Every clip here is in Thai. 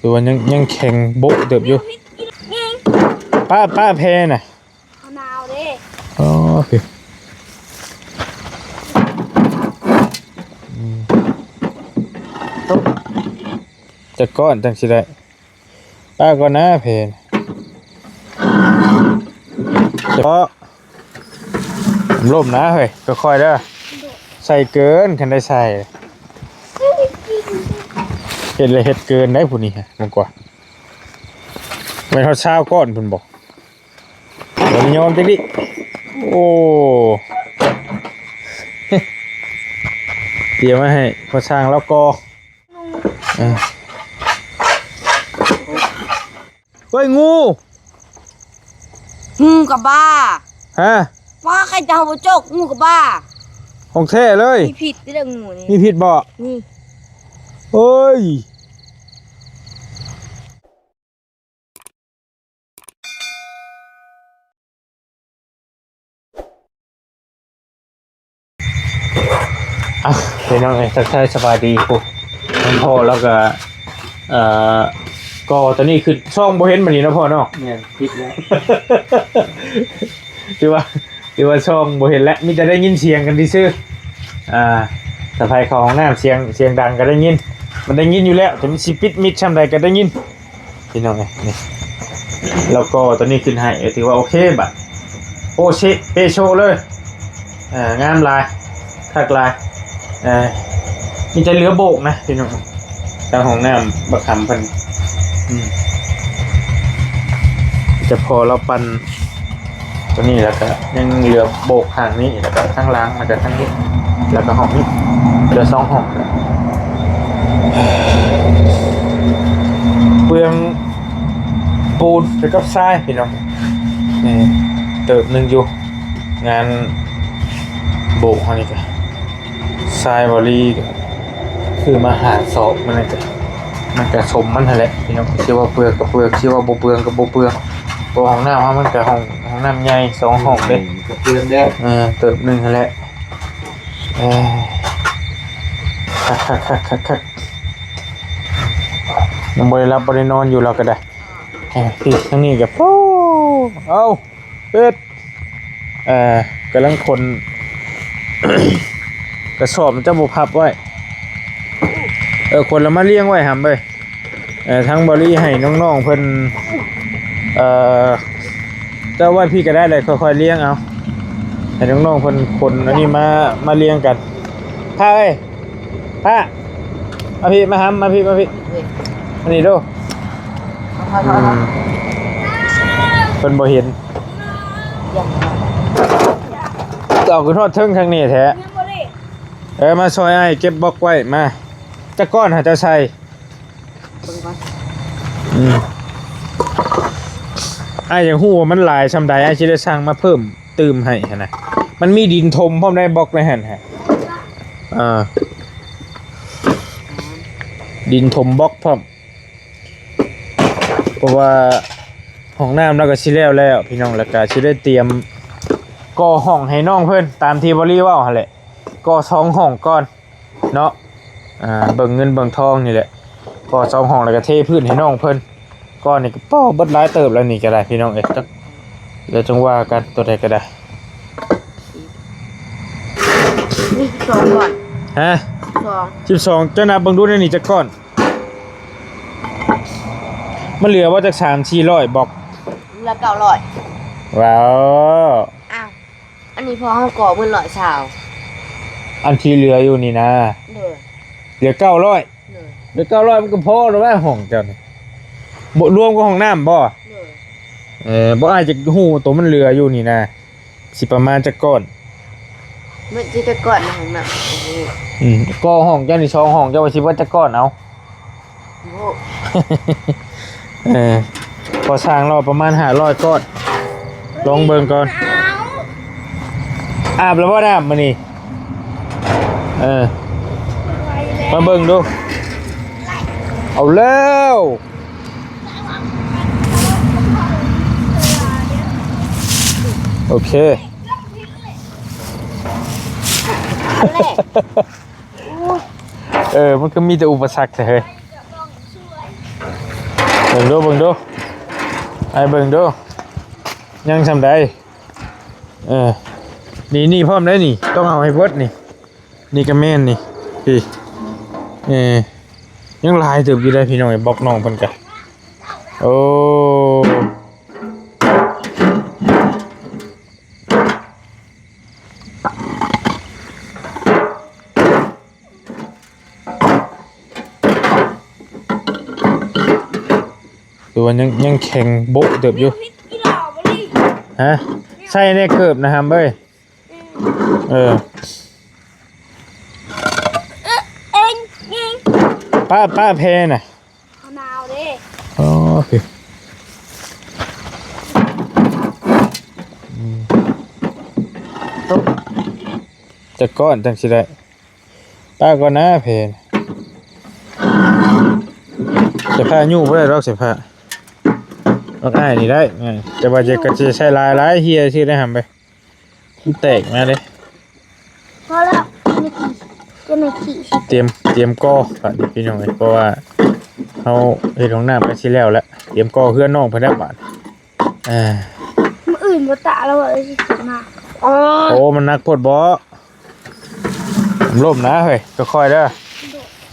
ตัวยังแข็งโบ๊ะเติบอยู่ป้าแพน่ะเอานาวเด้อ๋อคือจะก้อนจังสิได้ป้าก็น่าเพนเฉพาะร่มนะเฮ้ยก็ค่อยเด้อใส่เกินคันได้ใส่เห็ดเลยเห็ดเกินได้ผู้นี้ฮะมันกว่าไม่เท่าเช้าก้อนเพิ่นบอกเดี๋ยวยอมจังดิโอ้เดี๋ยวมาให้พอช่างแล้วก็เฮ้ยงูกับบ้าฮะว่าใครจะเอาโจกงูกับบ้าของแท้เลยมีผิดที่เรื่องงูนี่มีผิดบ่นี่เฮ้ยเป็นยังไงทักทายสบายดีปุ๊บทั้งพ่อแล้วก็ก็ตอนนี้คือช่องโบเห็นมันนี่นะพ่อเนาะเนี่ยผิดแล้วคือว่าช่องโบเห็นแล้วมีแต่ได้ยินเสียงกันที่ซื่อสะพายของน้ำเสียงดังก็ได้ยินมันได้ยินอยู่แล้วถึงสิปิดมิดช่ำใดก็ได้ยินพี่น้องไงนี่แล้วก็ตอนนี้ขึ้นให้ถือว่าโอเคบัดโอเชเปโชเลยงามลายทักลายมีใจเหลือโบกนะพี่น้องทางของน้ำบักคำพันจะพอเราปั่นตัวนี้แล้วก็ยังเหลือโบกทางนี้แล้วก็ข้างล่างแล้วก็ข้างนี้แล้วก็ห้องนี้เหลือ2ห้องเปลืองปูนแล้วก็ทรายพี่น้องนี่เติบหนึ่งอยู่งานโบกอันนี้ก็ทรายบอลี่คือมาหาศอกมันก็สมมันแหละพี่น้องชื่อว่าเปลือกกับเปลือกชื่อว่าโบเปลืองกับโบเปลืองตัวห้องน้ำมันก็ห้องน้ำใหญ่2ห้องเลยเปลืองได้เติบหนึ่งแหละคักยังบริรับบริโนอนอยู่เราก็ได้ที่ทั้งนี้กับเอาเป็ดกำลังคนกระสอบมันจะบุพับไว้คนละมาเลี้ยงไว้หำไปทั้งบริให้น้องๆเพิ่นเจ้าว่าพี่ก็ได้เลยค่อยๆเลี้ยงเอาให้น้องๆเพิ่นคนอันนี้มาเลี้ยงกันผ้าเอ้ยผ้ามาพี่มาหำมาพี่อันนี้ดูเพิ่นบ่เห็นเอาขึ้นทอดเทิงทางนี้แท้มาซอยไอ้เก็บบล็อกไว้มาจะก้อนหาจะใส่ไอ้อย่างหู้ว่ามันหลายชำใดไอ้ชิได้สั่งมาเพิ่มตืมให้นะมันมีดินทมพร้อมได้บล็อกในหันฮะดินทมบล็อกพร้อมเพราะว่าห้องน้ำแล้วก็ชิแล้วพี่น้องแล้วก็ชิได้เตรียมก่อห้องให้น้องเพิ่นตามที่บริว่าแหละก่อ2ห้องก่อนเนาะเบิ่งเงินเบิ่งทองนี่แหละก่อ2ห้องแล้วก็เทพื้นให้น้องเพิ่นก้อนนี่ก็ป้อเบิดหลายเติบแล้วนี่ก็ได้พี่น้องเดี๋ยวจังว่ากันตัวใดก็ได้นี่2ก่อนฮะ12เจ้านับเบิ่งดูนี่จักก้อนมันเหลือว่าจัก3-400บอกเหลือ900ว้าวอ้าวอันนี้พอเฮาก่อมื้อ100ชาวอันที่เหลืออยู่นี่นะเหลือ900เหลือ900มันก็พอแล้วว่าห้องเจ้านี่บ่รวมกับห้องน้ำบ่บ่อาจจะฮู้ตัวมันเหลืออยู่นี่นะสิประมาณจักก้อนมันสิจักก้อนในห้องน้ำก็ห้องเจ้านี่2ห้องเจ้าว่าสิว่าจักก้อนเอาพอสร้างเราประมาณ500ก้อนลองเบิ่งก่อนอาบแล้วบ่น้ำมื้อนี้มาเบิ่งดูเอาแล้วโอเคมันก็มีแต่อุปสรรคเฮ้ย เบิ่งดูไอ้เบิ่งดูยังทำได้นี่พร้อมได้นี่ต้องเอาให้เบิดนี่ก็แม่นนี่พี่ยังลายเติบอยู่ได้พี่น้องบอกน้องเพิ่นกะโอ้ตัวยังแข็งโบ๊ะเติบอยู่ฮะใช่เนี่ยเกือบนะครับเบ้ยป้าเพน่ะเอานาวดิอ๋อโอเคจะก้อนจังสิได้ป้าก็น่าเพนจะผ้ายู่บ่ได้หรอกสิผ้าเอาง่ายนี่ได้จะว่าจะกระเจใช้ลายเฮียชื่อได้หำไปมันแตกมาเลยพอแล้วไม่ขี่เตรียมก่อค่ะพี่น้องเพราะว่าเขาเฮ็ดของน้ำไปสิแล้วเตรียมก่อเพื่อนน้องเพิ่นได้บาดมื้ออื่นบ่ตะแล้วสิขึ้นมาโอ้มันนักโพดบ่ล่มนะเฮ้ยค่อยๆเด้อ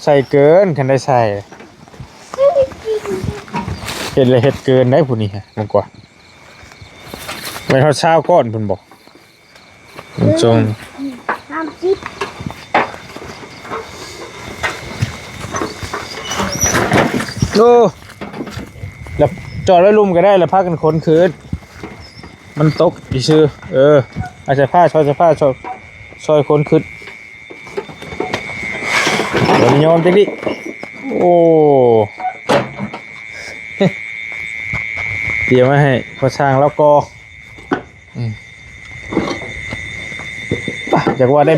ใส่เกินคันได้ใส่เฮ็ดเลยเฮ็ดเกินได้ผู้นี้ฮะมันกว่าไม่เท่าเช้าก้อนเพิ่นบอกมันจงโอ้แล้วจอดไว้ลุมก็ได้แล้วพากันขนคืนมันตกอีซื่ออาจจะผ้าซอยขนคืนเดี๋ยวยอมจังดิโอ้เตรียมไว้ให้พอช่างแล้วก็อยากว่าได้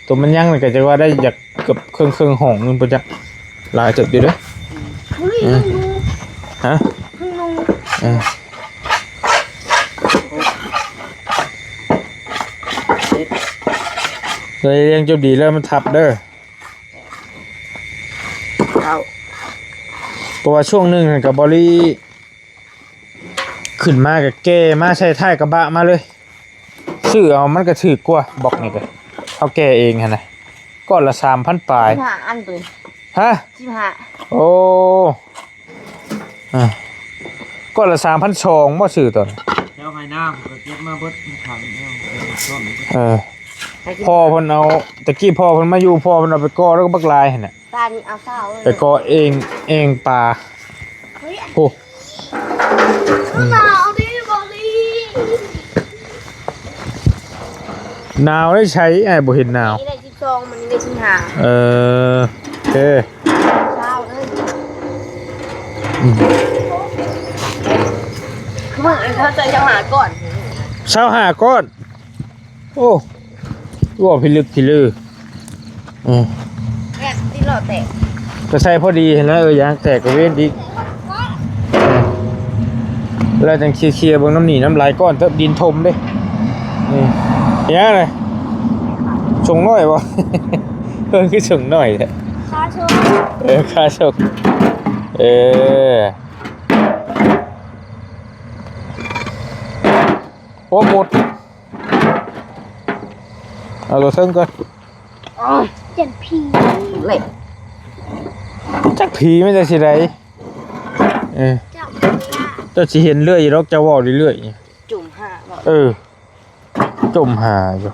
ตัวมันยั่งเลยก็จะว่าได้อยากเกือบเครื่องห้องนึงประจักษ์ลายจุดอยู่ด้วยฮะเลยเรียงจุดดีแล้วมันทับเด้อเพราะว่าช่วงนึงกับบอลี่ขึ้นมากับแกมาใช้ท้ายกระบะมาเลยซื้อเอามันก็ถือกว่าบอกนี่ก็เขาแกเองฮะนะก้อนละ3,000ปลาย15อันตัวฮะ15โอ้ก้อนละ3,200บ่ซื้อตอนแล้วไงน้ำก็เก็บมาเบิดถังพ่อเพิ่นเอาตะกี้พ่อเพิ่นมาอยู่พ่อเพิ่นเอาไปก่อแล้วก็บักลายหั่นน่ะตานี่เอาเศร้าไปก่อเองปลาโอ้หนาวดิบอลี่หนาวได้ใช้ไอ้บ่เห็นหนาวนี่ได้12มันได้15โอเคเศร้าเลยมึงเขาจะหาก่อน25ก้อนโอ้ว่าพิลึกพิลือแอบที่หล่อแตกก็ใส่พอดีเห็นแล้วยางแตกก็เว้นอีกแล้วจังเคลียร์ๆเบิ่งน้ำหนีน้ำลายก้อนเทิบดินทมเด้นี่ยังไงชงน้อยบ่คือชงน้อยแท้ค่าชงค่าชงโอ้หมดเอาตัวเทิงก่อนเจ็ดผีเล็กจักผีไม่ได้สิไดเจ้าสิเห็นเรื่อยรอกจะว่าเรื่อยจุ่มหาจุ่มหาอยู่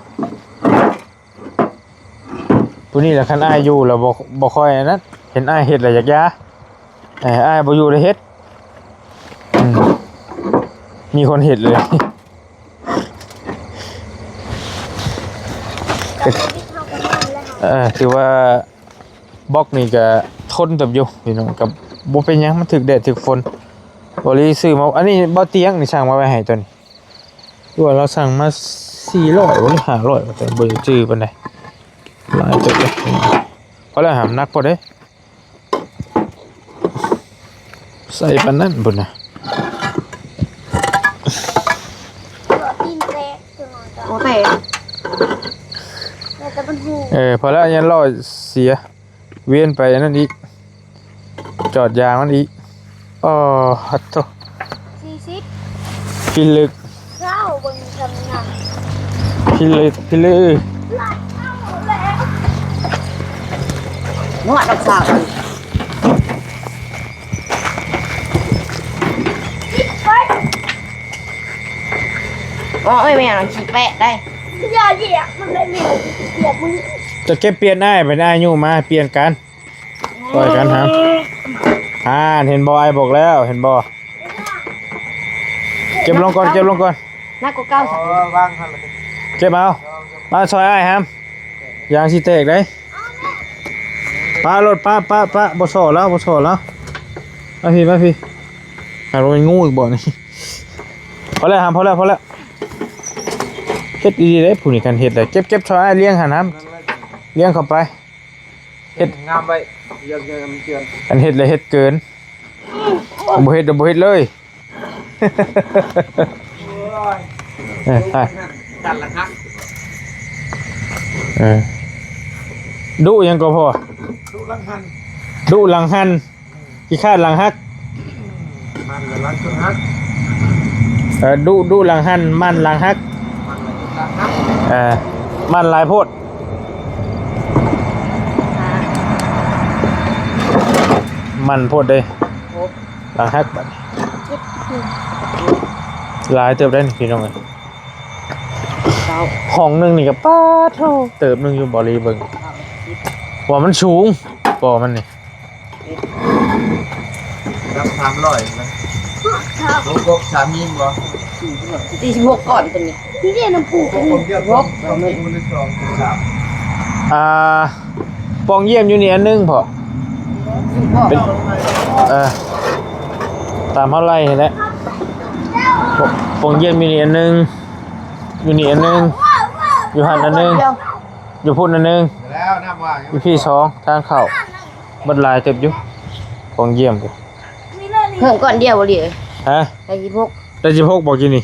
ผู้นี้แหละคันอ้ายอยู่แล้วบ่ค่อยนั้นเห็นอ้ายเฮ็ดแล้วอยากยาอ้ายบ่อยู่ได้เฮ็ดมีคนเฮ็ดเลยถือว่าบล็อกนี่ก็ทนกับอยู่พี่น้องกับบ่เป็นหยังมันถึกแดดถึกฝนบ่รีซื้อมาอันนี้บ่เตียงนี่สั่งมาไว้ให้ตัวนี้ตัวเราสั่งมา400บ่หรือ500แต่บ่จื้อปานใดหลายจุดเลยพอแล้วหามนักพอเด้ใส่ปานนั้นพุ่นน่ะโอเคพอแล้วยันรอเสียเวียนไปนั่นอีกจอดยางมันอีก อ๋อฮัตโต 40 พิลึก เจ้าเบิ่งทำงาน พิลึกพิลึก หลายเท่าแล้ว นวดรักษา ไป อ๋อไม่เอาขี้แปะได้ อย่าเหยียบมันเลยเหนียวเหยียบมึง จะเก็บเปลี่ยนได้ไปได้อยู่มาเปลี่ยนกันปล่อยกันครับเห็นบอยบอกแล้วเห็นบอเก็บลงก่อนเก็บลงก่อน น่ากว่าเก้าสิบ วางทันเลย เก็บเอามาซอยไอ้ครับยางสิเตกได้ป้ารถป้าบ่โซ่แล้วบ่โซ่แล้วมาพี่หาลงงูอีกบ่นี่พอแล้วครับพอแล้วเฮ็ดดีๆได้ผู้นี่กันเฮ็ดได้เก็บซอยไอ้เลี้ยงหาน้ำเลี้ยงเข้าไป เห็ดงามไปยังมันเตือน อันเฮ็ดเลยเฮ็ดเกินบ่เฮ็ดเลยไป จัดละครับ ดุยังก็พอ ดูลังหัน ดุหลังหันขี้คร้าดหลังฮัก มันละลังเครื่องฮัก ดุหลังหันมันหลังฮัก มันละลังฮัก มันหลายโพดมันโพดเด้หลังฮักบัดนี้หลายเติบได้นี่พี่น้องเอ้ย เก้า ห้องหนึงนี่ก็ป้าเท่าเติบหนึงอยู่บ่รีเบิ่งว่ามันสูงบ่มันนี่ รับ300นะลูกกบ3ยิงบ่ ตี16ก่อนตัวนี้ ที่เรียนน้ำปู ผมเดียว2ไม่คูณ2 ปองเยี่ยมอยู่นี่อันหนึงพอเป็นตามเท่าไรเห็นแล้วปองเยี่ยมอยู่นี่อันหนึงอยู่นี่อันหนึงอยู่หันอันหนึงอยู่พุ่นอันหนึง แล้วน้ำว่าง อยู่พี่สองทางเข้าบัดลายเต็มอยู่ปองเยี่ยมกู มีเรื่องนี้ เพิ่มก่อนเดียวบ่เลย ฮะ ได้16 ได้16บอกกินนี่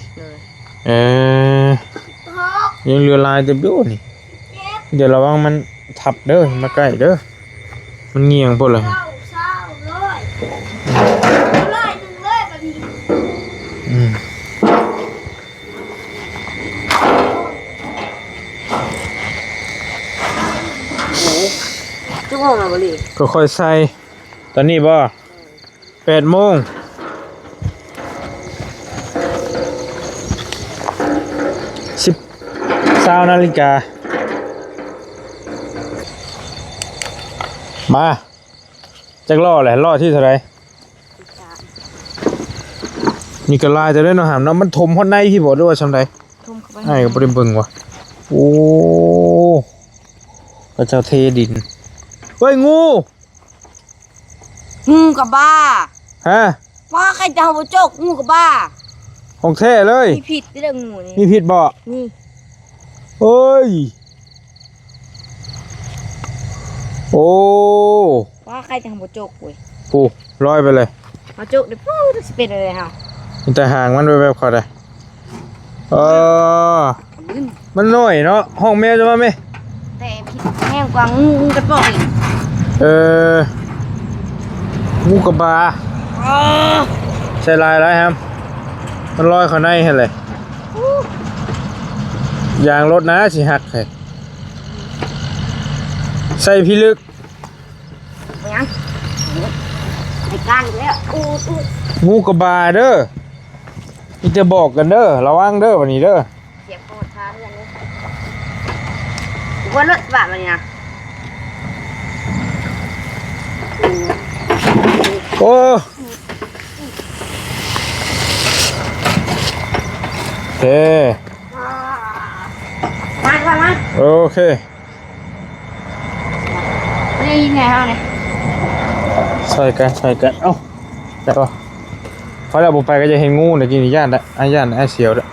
ยังเรือลายเต็มอยู่นี่เดี๋ยวระวังมันทับเด้อมาใกล้เด้อมันเงียงพวกเลย เศร้าเลยเลยหนึ่งเลยแบบนี้ ชั่วโมงแล้วบ่เลย ก็ค่อยใส่ตอนนี้บ่8 โมง20 นาฬิกามาจักล่อแหละล่อที่เท่าไหรนี่ก็ลายจะได้เนาะหามเนาะมันถมฮอดในพี่บอกด้วยว่าชำใด ทุ่มเข้าไป ไอ้ก็บ่ได้เบิ่งว่ะโอ้พระเจ้าเทดินเฮ้ยงู งูกับบ้า ฮะ ว่าใครจะเอาโจกงูกับบ้า ของแท้เลย มีผิดเรื่องงูนี่ มีผิดบ่ นี่ เฮ้ยโอ้ ว่าใครจะเอาโจกเว้ย ปูลอยไปเลย เอาโจกเดี๋ยวปุ๊บจะเป็นอะไรเฮา มันแต่ห่างมันไปแบบเขาได้มันน้อยเนาะห้องแมวจะมาไหม แต่ผิดแห้งกว่างูกระป๋องอีก งูกระบาใช่ลายไรครับมันลอยเขาในเห็นเลยยางรถนะสิหักเลยใส่พิลึก ไปยังไอ้การอีกแล้วอู้ งูกระบาเด้อนี่จะบอกกันเด้อระวังเด้อวันนี้เด้อ เสียงโคตรช้าเรื่องนี้ว่ารถบาดมันเนี่ย โอ้โอเค มา โอเค ได้ยินไงเฮาเนี่ย ใส่กันเอ้าจับป่ะเพราะเราบุกไปก็จะเห็นงูเดี๋ยวกินย่านได้ย่านไอ้เสียวได้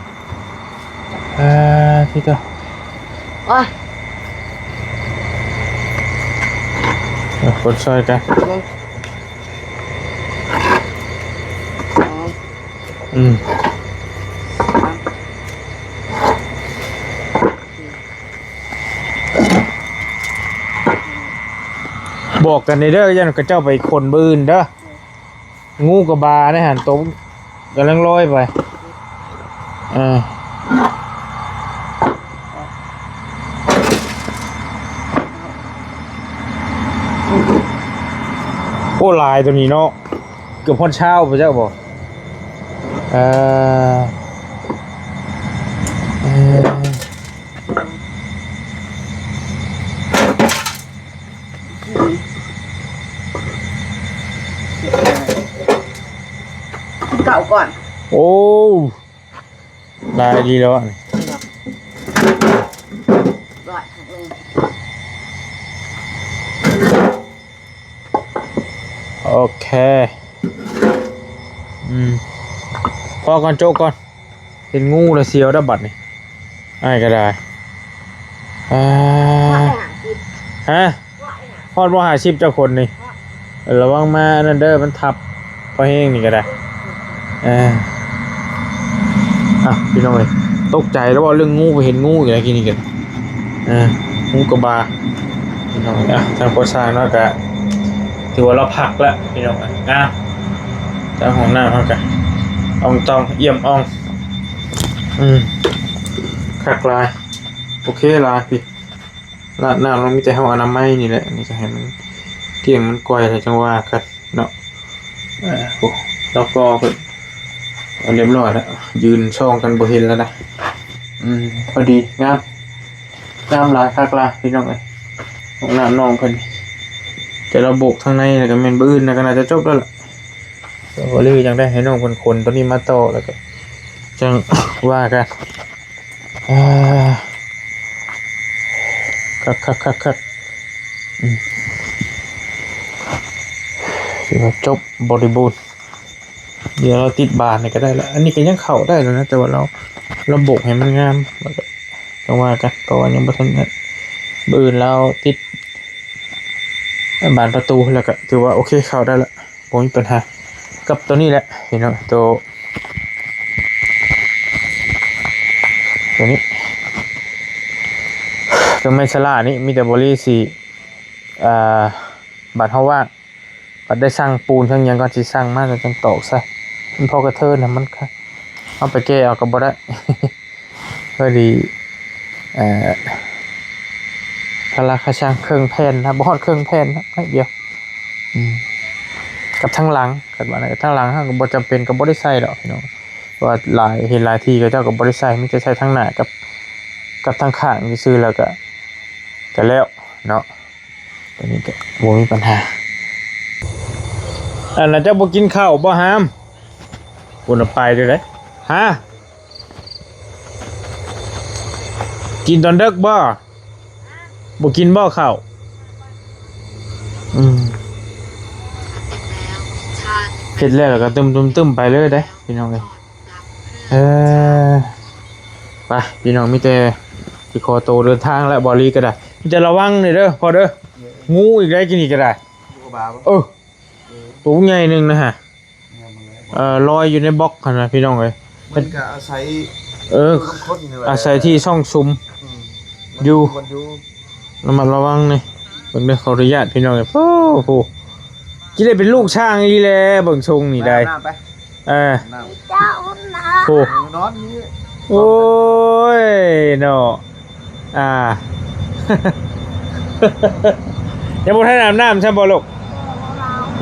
ที่เจ้า โอ้ย คนช่วยกันบอกกันในเด้อยันกับเจ้าไปคนบืนเด้อ งูกับบาในหันตรงกำลังลอยไปโอ้ลายตัวนี้เนาะเกือบพอดเช้าไปเจ้าบอกเก่าก่อนโอ้ลายดีแล้วอ่ะร้อยหักเลยโอเคพอก่อนโจกก่อนเห็นงูแล้วเสียวดับบัดนี่ไอ้ก็ได้ฮะพอดว่าหาชิปเจ้าคนนี่ระวังมานั่นเด้อมันทับพอแห้งนี่ก็ได้พี่น้องเลยตกใจแล้วว่าเรื่องงูไปเห็นงูอยู่แล้วกินนี่กันงูกระบาพี่น้องทางโคชานแล้วก็ถือว่าเราผักแล้วพี่น้องทางของหน้าเขากันอ่องตองเยี่ยมอ่องคักลายโอเคลายพี่ลาดหน้าเรามีแต่ห้องอนามัยนี่แหละนี่ก็ให้มันเที่ยงมันก่อยอะไรจังว่ากันเนาะแล้วก็เรียบร้อยแล้วยืนช่องกันบ่เห็นแล้วนะพอดีงามหลายคักลายพี่น้องเอ้ยของน้ำนองเพิ่นจะระบบข้างในแล้วก็แม่นบื้นแล้วก็น่าจะจบแล้วล่ะก็เลยยังได้ให้น้องคนตัวนี้มาต่อแล้วก็จังว่ากันคักถือว่าจบบริบูรณ์เดี๋ยวเราติดบานนี่ก็ได้แล้วอันนี้ก็ยังเข้าได้แล้วนะแต่ว่าเราระบบให้มันงามแล้วก็จังว่ากันเพราะว่ายังบ่ทันบื้นเราติดบานประตูแล้วก็ถือว่าโอเคเข้าได้ละบ่มีปัญหากับตัวนี้แหละเห็นไหมตัวนี้ตัวไม่ฉลาดนี่มีแต่บริสีบาดเฮาว่างบาดได้สร้างปูนทั้งยังก็สิสร้างมากแล้วจังตอกใส่มันพอกระเทินน่ะมันเอาไปแก้เอาก็บ่ได้ พอดีคาราคาช่างเครื่องแผ่นนะบ่ฮอดเครื่องแผ่นนะนิดเดียวกับทั้งหลังกับอะไรทั้งหลังก็บ่จำเป็นก็บ่ได้ใส่ดอกพี่น้องว่าเห็นหลายทีก็เจ้าก็บ่ได้ใส่มีแต่ใช้ทั้งหน้ากับทั้งข้างซื่อแล้วก็แล้วเนาะตัวนี้ก็บ่มีปัญหาอันน่ะเจ้าบ่กินข้าวบ่หามบ่น่ะไปเด้อเด้ฮะกินตอนดึกบ่กินบ่ข้าวเผ็ดแล้วก็ตึมไปเลยได้พี่น้องเลยไปพี่น้องมีแต่ที่คอโตเดินทางแล้วบอลีก็ได้มีแต่ระวังเลยเด้อพอเด้องูอีกได้กินอีกก็ได้ตัวใหญ่นึงนะฮะลอยอยู่ในบล็อกขนาดพี่น้องเลยมันก็อาศัยอาศัยที่ช่องซุมอยู่ระวังนี่เบิ่งเด้อขออนุญาตพี่น้องเลยโอ้โหกินได้เป็นลูกช่างอีแลเบิ่งทรงนี่ได้เจ้านะโอ้นอนนี้โอ้ยเนาะยังบ่ทันอาบน้ำใช่บ่ลูก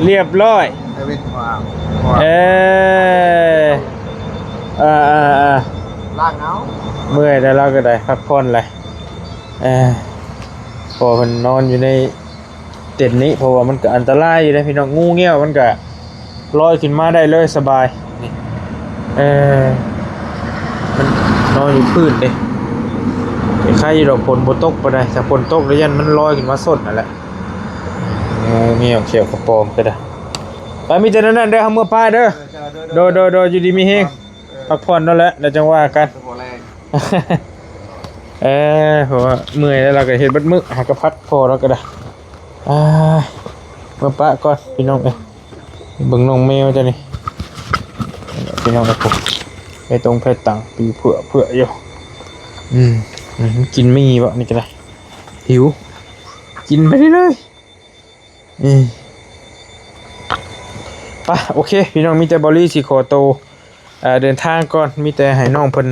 เรียบร้อยล่างเอาเมื่อยแต่เราก็ได้พักผ่อนเลยพอมันนอนอยู่ในเต็นท์นี้เพราะว่ามันก็อันตรายอยู่นะพี่น้องงูเงี้ยวมันก็ลอยขึ้นมาได้เลยสบายนี่มันนอนอยู่พื้นเด้ใครดอกฝนบ่ตกบ่ได้ถ้าฝนตกแล้วยันมันลอยขึ้นมาสดนั่นแหละงูเงี้ยวเขียวกระโปรงก็ได้ไปมีแต่นั้นเด้อเฮาเมื่อป้าเด้อโดอยู่ดีมีเฮงพักผ่อนนั่นแหละแล้วจังว่ากันเพราะว่าเมื่อยแล้วเราก็เฮ็ดบัดมื้อหากระพักพอแล้วก็ได้เมื่อป้าก่อนพี่น้องเอ้ยเบิ่งน้องแมวจ้ะนี่พี่น้องครับผมไปตรงเพชรตังปีเผื่ออยู่กินไม่งีบ่นี่ก็ได้หิวกินไปได้เลย ไปโอเคพี่น้องมีแต่บอลลี่สิขอโตวเดินทางก่อนมีแต่ให้น้องเพิ่น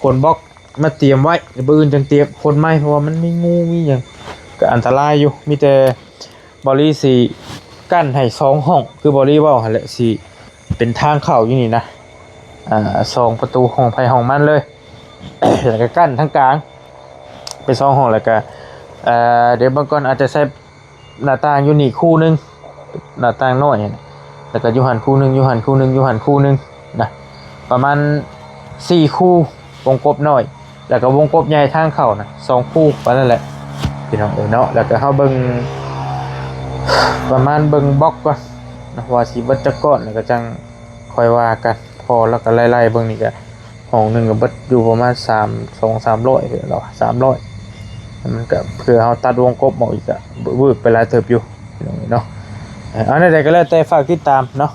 ขนบล็อกมาเตรียมไว้เดี๋ยวมื้ออื่นจังเตรียมคนใหม่เพราะว่ามันมีงูมีหยังก็อันตรายอยู่มีแต่บอลลี่สิกั้นให้2ห้องคือบอลลี่เว้าหั่นแหละสิเป็นทางเข้าอยู่นี่นะ2ประตูห้องไผห้องมันเลย แล้วก็กั้นทั้งกลางเป็น2ห้องแล้วก็เดี๋ยวบางก่อนอาจจะใช้หน้าต่างอยู่นี่คู่นึงหน้าต่างน้อยเนี่ยแล้วก็อยู่หันคู่นึงอยู่หันคู่นึงอยู่หันคู่นึงนะประมาณ4คู่วงกบน้อยแล้วก็วงกบใหญ่ทางเข้านะ2คู่ปานนั้นแหละพี่น้องเนาะแล้วก็เฮาเบิ่งประมาณเบิ่งบล็อกก่อนนะว่าสิเบิดจักก้อนแล้วก็จังค่อยว่ากันพอแล้วก็ไล่ๆเบิ่งนี่ก็ห้องนึงก็เบิดอยู่ประมาณ300-300เด้อเนาะ300มันก็เพื่อเฮาตัดวงกบออกอีกก็วืบไปหลายเติบอยู่พี่น้องเนาะเอาใดๆก็แล้วแต่ฝากติดตามเนาะ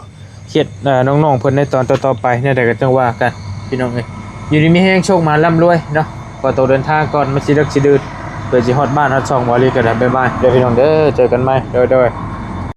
เขียดน้องๆเพิ่นในตอนต่อๆไปเนี่ยใดก็จังว่ากันพี่น้องเอ้ยอยู่ดีมีแฮงโชคมาร่ำรวยเนาะขอตัวเดินทางก่อนมาสิดึกสิดื่นเพื่อสิฮอดบ้านฮอดช่องบ่ลีก็ได้บ๊ายบายเด้อพี่น้องเด้อเจอกันใหม่โดย